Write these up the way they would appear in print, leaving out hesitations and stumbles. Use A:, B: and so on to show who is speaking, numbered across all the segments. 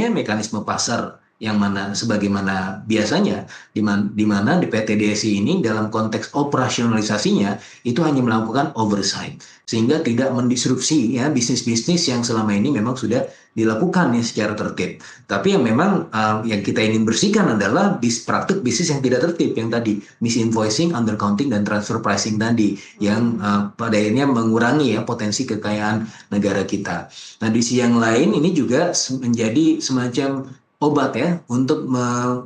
A: punya mekanisme pasar yang mana sebagaimana biasanya, di mana di PTDSI ini dalam konteks operasionalisasinya itu hanya melakukan oversight sehingga tidak mendisrupsi ya bisnis-bisnis yang selama ini memang sudah dilakukan ya secara tertib. Tapi yang memang yang kita ingin bersihkan adalah praktik bisnis yang tidak tertib yang tadi misinvoicing, undercounting dan transfer pricing tadi yang pada akhirnya mengurangi ya potensi kekayaan negara kita. Nah, di sisi yang lain ini juga menjadi semacam obat ya untuk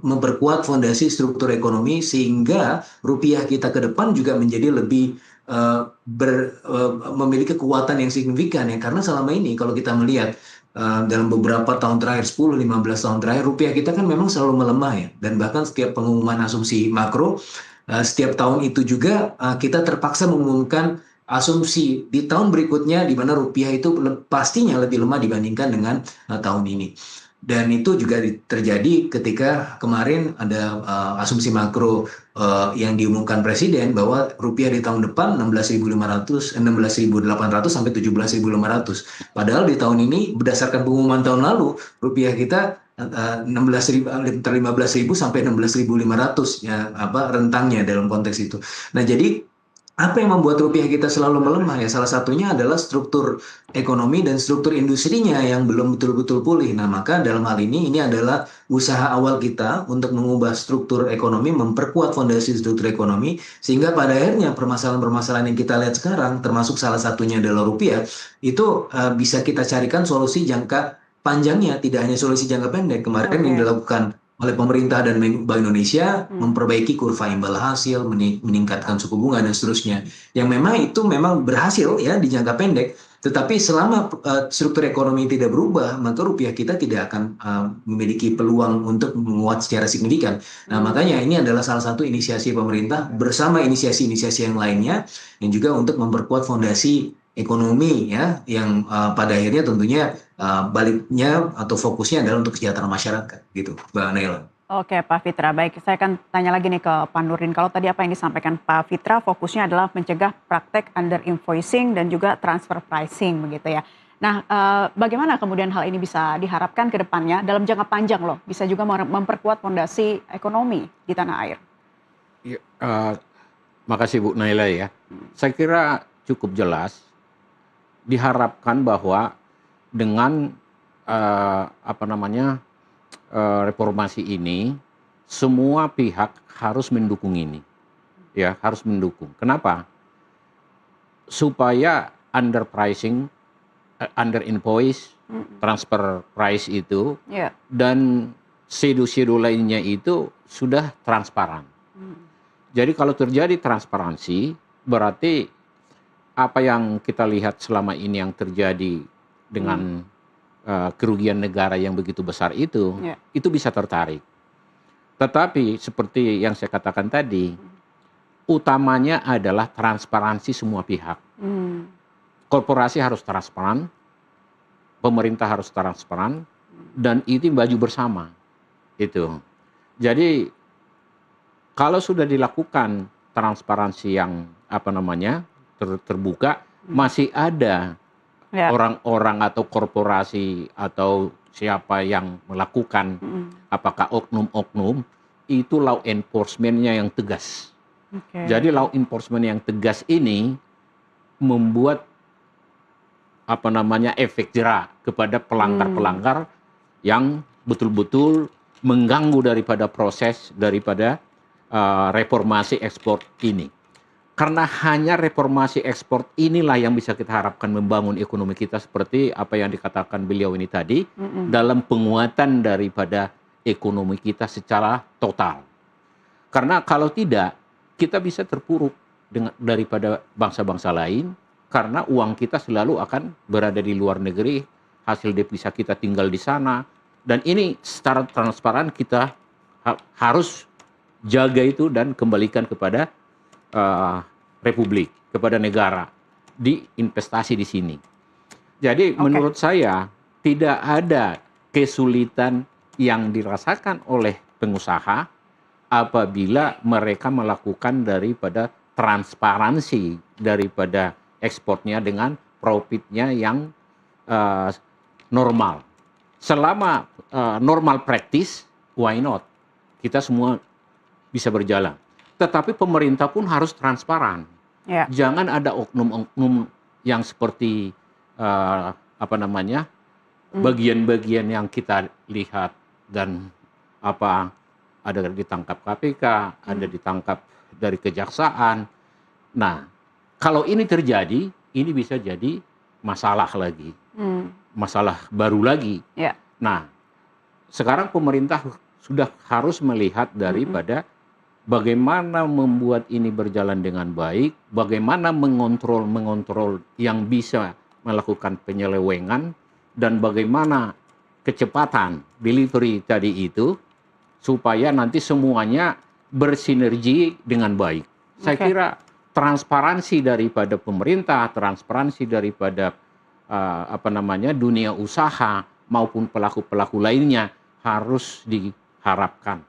A: memperkuat fondasi struktur ekonomi sehingga rupiah kita ke depan juga menjadi lebih memiliki kekuatan yang signifikan ya karena selama ini kalau kita melihat dalam beberapa tahun terakhir 10-15 tahun terakhir rupiah kita kan memang selalu melemah ya dan bahkan setiap pengumuman asumsi makro setiap tahun itu juga kita terpaksa mengumumkan asumsi di tahun berikutnya di mana rupiah itu pastinya lebih lemah dibandingkan dengan tahun ini. Dan itu juga terjadi ketika kemarin ada asumsi makro yang diumumkan Presiden bahwa rupiah di tahun depan 16.500, 16.800 sampai 17.500. Padahal di tahun ini berdasarkan pengumuman tahun lalu rupiah kita 15.000 sampai 16.500 ya apa rentangnya dalam konteks itu. Nah, jadi apa yang membuat rupiah kita selalu melemah ya salah satunya adalah struktur ekonomi dan struktur industrinya yang belum betul-betul pulih. Nah, maka dalam hal ini adalah usaha awal kita untuk mengubah struktur ekonomi, memperkuat fondasi struktur ekonomi sehingga pada akhirnya permasalahan-permasalahan yang kita lihat sekarang termasuk salah satunya adalah rupiah itu bisa kita carikan solusi jangka panjangnya, tidak hanya solusi jangka pendek. Kemarin yang dilakukan oleh pemerintah dan Bank Indonesia memperbaiki kurva imbal hasil, meningkatkan suku bunga dan seterusnya. Yang memang berhasil ya di jangka pendek. Tetapi selama struktur ekonomi tidak berubah, maka rupiah kita tidak akan memiliki peluang untuk menguat secara signifikan. Nah, makanya ini adalah salah satu inisiasi pemerintah bersama inisiasi-inisiasi yang lainnya yang juga untuk memperkuat fondasi ekonomi ya yang pada akhirnya tentunya baliknya atau fokusnya adalah untuk kesejahteraan masyarakat gitu, Mbak Naila.
B: Oke Pak Fitra, baik saya akan tanya lagi nih ke Pak Nurdin. Kalau tadi apa yang disampaikan Pak Fitra fokusnya adalah mencegah praktek under invoicing dan juga transfer pricing begitu ya. Nah bagaimana kemudian hal ini bisa diharapkan ke depannya dalam jangka panjang loh, bisa juga memperkuat fondasi ekonomi di tanah air?
C: Ya, makasih Bu Naila ya. Saya kira cukup jelas diharapkan bahwa dengan reformasi ini semua pihak harus mendukung ini, ya harus mendukung. Kenapa? Supaya underpricing, under invoice, transfer price itu dan shadow lainnya itu sudah transparan. Jadi kalau terjadi transparansi berarti apa yang kita lihat selama ini yang terjadi dengan kerugian negara yang begitu besar itu bisa tertarik. Tetapi seperti yang saya katakan tadi, utamanya adalah transparansi semua pihak. Korporasi harus transparan, pemerintah harus transparan, dan itu maju bersama. Itu. Jadi kalau sudah dilakukan transparansi yang terbuka, masih ada orang-orang atau korporasi atau siapa yang melakukan apakah oknum-oknum itu law enforcement-nya yang tegas. Jadi law enforcement yang tegas ini membuat efek jera kepada pelanggar-pelanggar yang betul-betul mengganggu daripada proses daripada reformasi ekspor ini. Karena hanya reformasi ekspor inilah yang bisa kita harapkan membangun ekonomi kita seperti apa yang dikatakan beliau ini tadi dalam penguatan daripada ekonomi kita secara total. Karena kalau tidak kita bisa terpuruk daripada bangsa-bangsa lain karena uang kita selalu akan berada di luar negeri, hasil devisa kita tinggal di sana dan ini secara transparan kita harus jaga itu dan kembalikan kepada republik, kepada negara, diinvestasi di sini. Jadi menurut saya tidak ada kesulitan yang dirasakan oleh pengusaha apabila mereka melakukan daripada transparansi daripada ekspornya dengan profitnya yang normal. selama normal practice, why not? Kita semua bisa berjalan. Tetapi pemerintah pun harus transparan.
B: Ya.
C: Jangan ada oknum-oknum yang seperti bagian-bagian yang kita lihat dan ada ditangkap KPK, ada ditangkap dari kejaksaan. Nah, kalau ini terjadi, ini bisa jadi masalah lagi, masalah baru lagi.
B: Ya.
C: Nah, sekarang pemerintah sudah harus melihat daripada bagaimana membuat ini berjalan dengan baik, bagaimana mengontrol yang bisa melakukan penyelewengan, dan bagaimana kecepatan delivery tadi itu, supaya nanti semuanya bersinergi dengan baik. Saya kira transparansi daripada pemerintah, transparansi daripada dunia usaha maupun pelaku-pelaku lainnya harus diharapkan.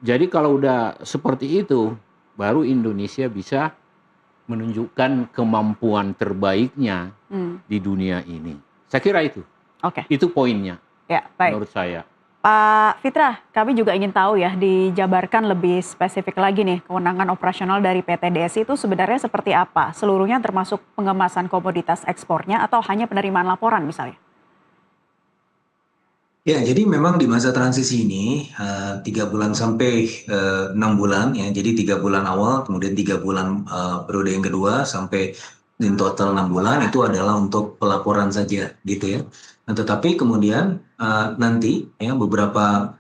C: Jadi kalau udah seperti itu, baru Indonesia bisa menunjukkan kemampuan terbaiknya di dunia ini. Saya kira itu. Itu poinnya.
B: Ya, baik.
C: Menurut saya.
B: Pak Fitra, kami juga ingin tahu ya, dijabarkan lebih spesifik lagi nih, kewenangan operasional dari PT DSI itu sebenarnya seperti apa? Seluruhnya termasuk pengemasan komoditas ekspornya atau hanya penerimaan laporan misalnya?
A: Ya, jadi memang di masa transisi ini 3 bulan sampai 6 bulan ya. Jadi 3 bulan awal, kemudian 3 bulan periode yang kedua sampai in total 6 bulan itu adalah untuk pelaporan saja gitu ya. Nah, tetapi kemudian nanti ya beberapa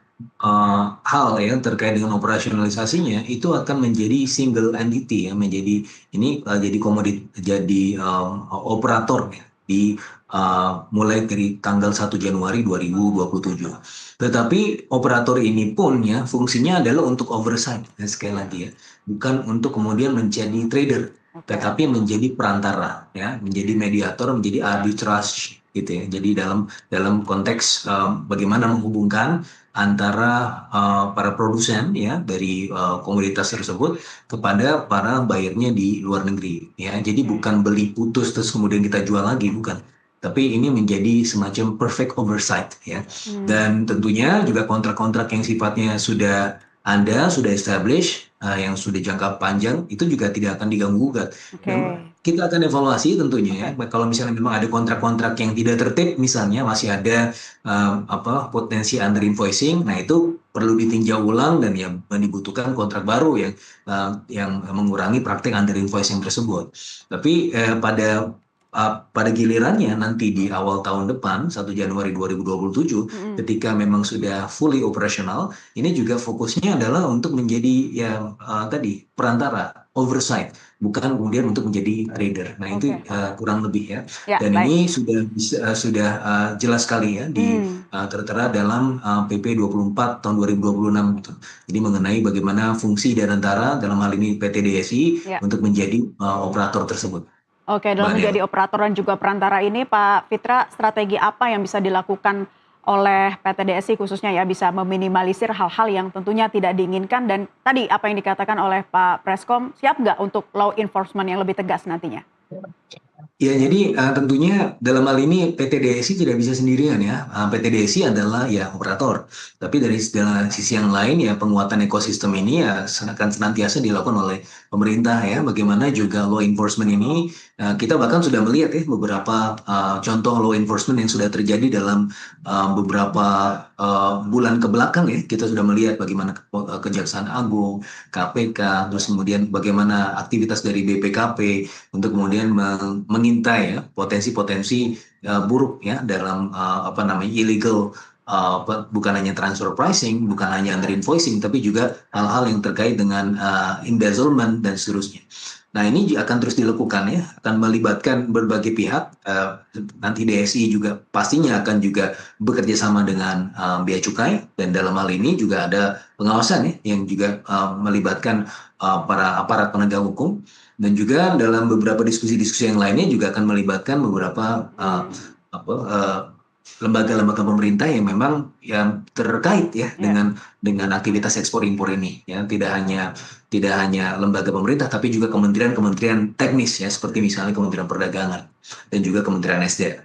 A: hal ya terkait dengan operasionalisasinya itu akan menjadi single entity ya, menjadi ini jadi operator ya, di mulai dari tanggal 1 Januari 2027. Tetapi operator ini pun ya fungsinya adalah untuk oversight ya, sekali lagi ya, bukan untuk kemudian menjadi trader, tetapi menjadi perantara ya, menjadi mediator, menjadi arbitrage gitu ya. Jadi dalam konteks bagaimana menghubungkan antara para produsen ya dari komoditas tersebut kepada para buyernya di luar negeri ya. Jadi bukan beli putus terus kemudian kita jual lagi, bukan. Tapi ini menjadi semacam perfect oversight ya. Dan tentunya juga kontrak-kontrak yang sifatnya sudah established, yang sudah jangka panjang itu juga tidak akan diganggu-gugat. Kita akan evaluasi tentunya ya. Kalau misalnya memang ada kontrak-kontrak yang tidak tertib, misalnya masih ada potensi under invoicing, nah itu perlu ditinjau ulang dan ya dibutuhkan kontrak baru yang mengurangi praktik under invoicing tersebut. Tapi pada gilirannya nanti di awal tahun depan 1 Januari 2027 ketika memang sudah fully operational, ini juga fokusnya adalah untuk menjadi perantara, oversight, bukan kemudian untuk menjadi trader. Nah itu kurang lebih ya. Dan ini sudah jelas sekali ya tertera dalam PP 24 tahun 2026 gitu. Jadi mengenai bagaimana fungsi dan antara dalam hal ini PT DSI untuk menjadi operator tersebut.
B: Dalam menjadi operator dan juga perantara ini, Pak Fitra, strategi apa yang bisa dilakukan oleh PT DSI khususnya ya, bisa meminimalisir hal-hal yang tentunya tidak diinginkan, dan tadi apa yang dikatakan oleh Pak Preskom, siap nggak untuk law enforcement yang lebih tegas nantinya?
A: Ya, jadi tentunya dalam hal ini PT DSI tidak bisa sendirian ya. PT DSI adalah ya operator. Tapi dari sisi yang lain ya penguatan ekosistem ini ya akan senantiasa dilakukan oleh pemerintah ya. Bagaimana juga law enforcement ini kita bahkan sudah melihat ya beberapa contoh law enforcement yang sudah terjadi dalam beberapa bulan ke belakang ya. Kita sudah melihat bagaimana Kejaksaan Agung, KPK, terus kemudian bagaimana aktivitas dari BPKP untuk kemudian mengintai ya potensi-potensi buruk ya dalam illegal, bukan hanya transfer pricing, bukan hanya under invoicing, tapi juga hal-hal yang terkait dengan embezzlement dan seterusnya. Nah ini akan terus dilakukan ya, akan melibatkan berbagai pihak. Nanti DSI juga pastinya akan juga bekerja sama dengan Bea Cukai, dan dalam hal ini juga ada pengawasan ya yang juga melibatkan para aparat penegak hukum, dan juga dalam beberapa diskusi-diskusi yang lainnya juga akan melibatkan beberapa lembaga-lembaga pemerintah yang memang yang terkait ya dengan aktivitas ekspor impor ini ya, tidak hanya lembaga pemerintah tapi juga kementerian-kementerian teknis ya, seperti misalnya Kementerian Perdagangan dan juga Kementerian SDM.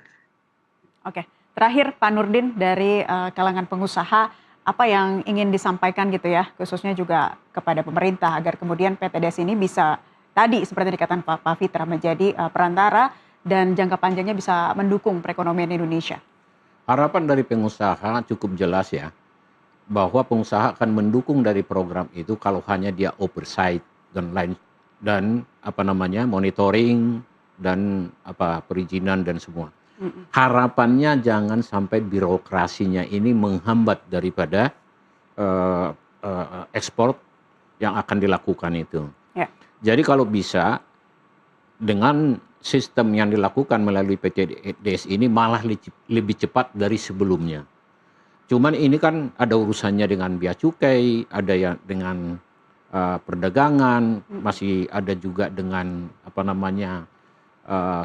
B: Terakhir Pak Nurdin dari kalangan pengusaha, apa yang ingin disampaikan gitu ya, khususnya juga kepada pemerintah agar kemudian PTDS ini bisa tadi seperti dikatakan Pak Fitra menjadi perantara dan jangka panjangnya bisa mendukung perekonomian Indonesia.
C: Harapan dari pengusaha cukup jelas ya, bahwa pengusaha akan mendukung dari program itu kalau hanya dia oversight dan monitoring dan perizinan dan semua. Harapannya jangan sampai birokrasinya ini menghambat daripada ekspor yang akan dilakukan itu.
B: Ya.
C: Jadi kalau bisa dengan sistem yang dilakukan melalui PTDS ini malah lebih cepat dari sebelumnya. Cuman ini kan ada urusannya dengan bea cukai, ada yang dengan perdagangan, masih ada juga dengan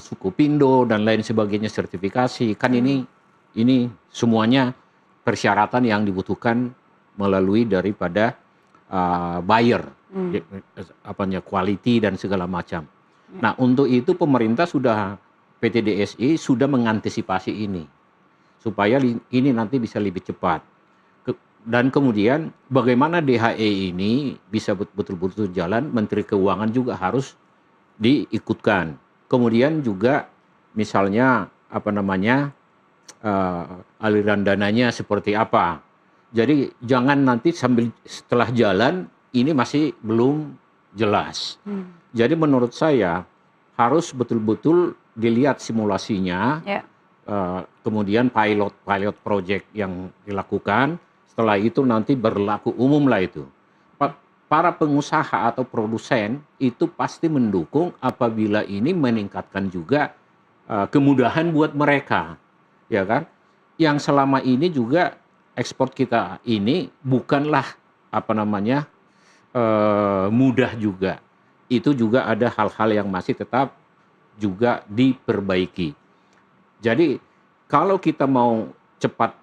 C: suku Pindo dan lain sebagainya, sertifikasi. Kan ini semuanya persyaratan yang dibutuhkan melalui daripada buyer, quality dan segala macam. Nah, untuk itu pemerintah PTDSI sudah mengantisipasi ini supaya ini nanti bisa lebih cepat. Dan kemudian bagaimana DHE ini bisa betul-betul jalan, Menteri Keuangan juga harus diikutkan. Kemudian juga misalnya aliran dananya seperti apa. Jadi jangan nanti setelah jalan ini masih belum jelas. Jadi menurut saya harus betul-betul dilihat simulasinya, kemudian pilot project yang dilakukan. Setelah itu nanti berlaku umum lah itu. Para pengusaha atau produsen itu pasti mendukung apabila ini meningkatkan juga kemudahan buat mereka, ya kan? Yang selama ini juga ekspor kita ini bukanlah mudah juga. Itu juga ada hal-hal yang masih tetap juga diperbaiki. Jadi kalau kita mau cepat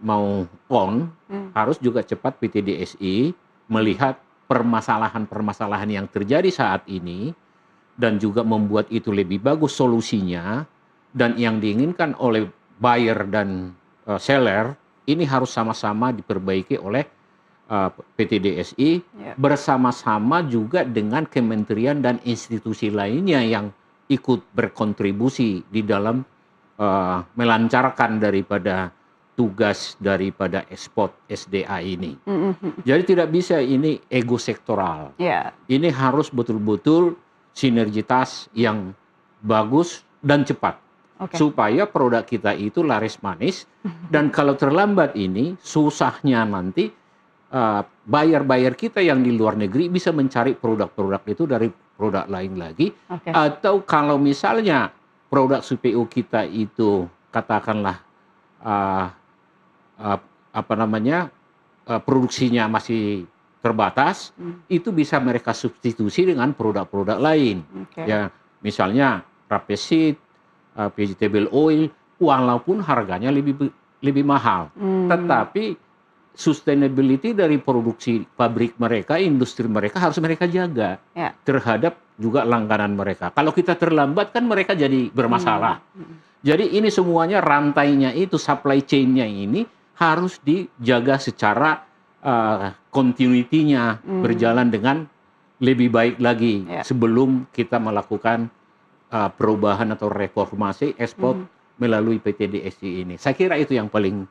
C: harus juga cepat PTDSI melihat permasalahan-permasalahan yang terjadi saat ini dan juga membuat itu lebih bagus solusinya, dan yang diinginkan oleh buyer dan seller ini harus sama-sama diperbaiki oleh PTDSI bersama-sama juga dengan kementerian dan institusi lainnya yang ikut berkontribusi di dalam melancarkan daripada tugas daripada ekspor SDA ini. Jadi tidak bisa ini ego sektoral. Ini harus betul-betul sinergitas yang bagus dan cepat. Supaya produk kita itu laris manis, dan kalau terlambat ini susahnya nanti buyer-buyer kita yang di luar negeri bisa mencari produk-produk itu dari produk lain lagi. Atau kalau misalnya produk CPO kita itu katakanlah produksinya masih terbatas, itu bisa mereka substitusi dengan produk-produk lain. Ya, misalnya rapeseed, vegetable oil, walaupun harganya lebih mahal, tetapi sustainability dari produksi pabrik mereka, industri mereka harus mereka jaga terhadap juga langganan mereka. Kalau kita terlambat kan mereka jadi bermasalah. Jadi ini semuanya rantainya itu, supply chain-nya ini harus dijaga secara continuity-nya berjalan dengan lebih baik lagi sebelum kita melakukan perubahan atau reformasi ekspor melalui PTDSI ini. Saya kira itu yang paling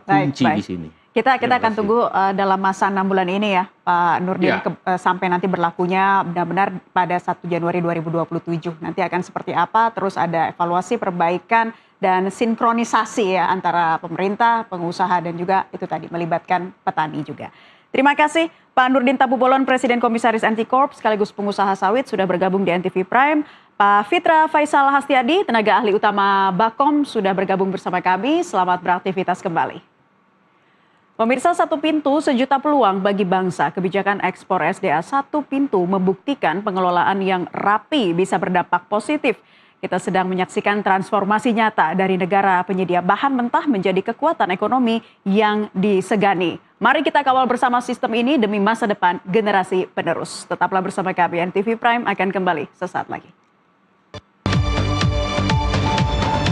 C: kunci di sini.
B: Kita akan tunggu dalam masa 6 bulan ini ya Pak Nurdin, sampai nanti berlakunya benar-benar pada 1 Januari 2027. Nanti akan seperti apa, terus ada evaluasi, perbaikan, dan sinkronisasi ya antara pemerintah, pengusaha, dan juga itu tadi melibatkan petani juga. Terima kasih Pak Nurdin Tabubolon, Presiden Komisaris Antikorp sekaligus pengusaha sawit sudah bergabung di NTV Prime. Pak Fitra Faisal Hastiadi, tenaga ahli utama Bakom sudah bergabung bersama kami. Selamat beraktivitas kembali. Pemirsa, satu pintu sejuta peluang bagi bangsa. Kebijakan ekspor SDA satu pintu membuktikan pengelolaan yang rapi bisa berdampak positif. Kita sedang menyaksikan transformasi nyata dari negara penyedia bahan mentah menjadi kekuatan ekonomi yang disegani. Mari kita kawal bersama sistem ini demi masa depan generasi penerus. Tetaplah bersama kami, NTV Prime akan kembali sesaat lagi.